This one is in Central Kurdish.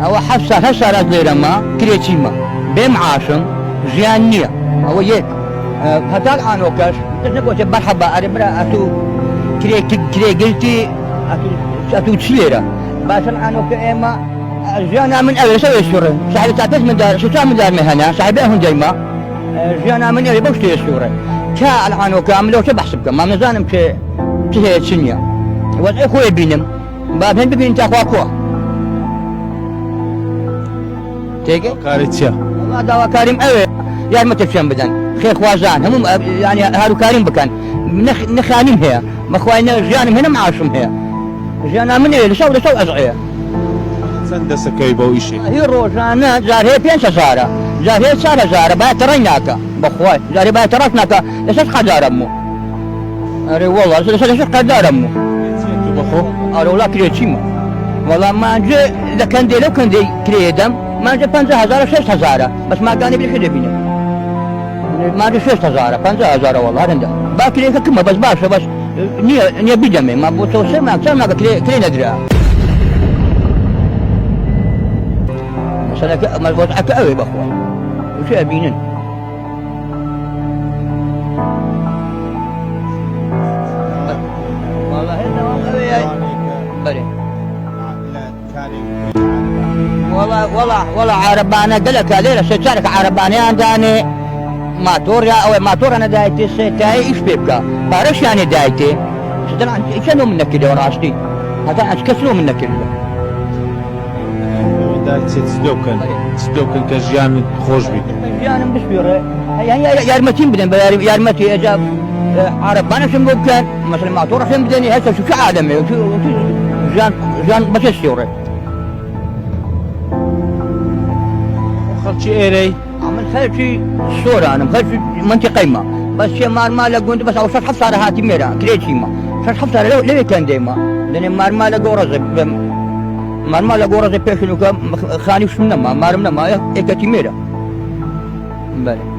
او حفصه هسه ليرما كريتيما بمعاشم جيانيه او يك هتال عنوكاش تنقول مرحبا اربرا اتو كري قلتي اتو تشيرا باشن عنوك اما جانا من اول سوي السورة صاحب تعتز من دار شو من دار مهنا صاحبهم جيما جانا من اول بوشتي السورة كا العنوك عملوا شو بحسبكم ما مزانم تهي تسنيا والاخوة بينم بابهن ببين تاخوا تيجي كاريتيا والله دوا كريم اوي يا ما تفهم بدن خير خوازان هم يعني هارو كريم بكن نخانين هي ما خوينا جانم هنا معاشم هي جانا من ايه لسو ازعيه سندس كيبو إشي هي روجانا زار هي بين سارة زار هي سارة زار باتريناك بخوي زار باتركناك لسش قدر امو اري والله لسش قدر امو بخو اري ولا كريتشيما والله ما نجي اذا كان دي لو كان دي كريدم ما نجي 5000 6000 بس ما كان بالحدة بينا ما نجي 6000 5000 والله هذا باكري كما بس باشا بس نيا بيجامي ما بوتوسي ما اكثر ما كري ندري مثلا ما وضعك قوي باخوي وش ابينن والله هنا قوي بري والله عربانه قال لك هذول شارك عربانيان داني ماتور او ماتور انا دايتي سيتاي ايش بيبقى بعرفش يعني دايتي شنو منك كده وراشتي هذا اشكسلو منك كده دايتي تسدوكن كجيان خوش بيت جيان بسبيره يعني يارمتين بدن يارمتي اجاب عربانه شنو كان مثلا ماتور شنو بدني هسه شو عالمي جان بس السيوره خلشي ايري عمل خلشي صورة انا مخلشي منطقة ما بس شي مار قلت بس او شرط حفصة هاتي ميرا كريتشي ما شرط حفصة ليه كان ديما لان مار قورزي مار قورزي بيشنو خاني شنو ما مار ما اكتي ميرا بله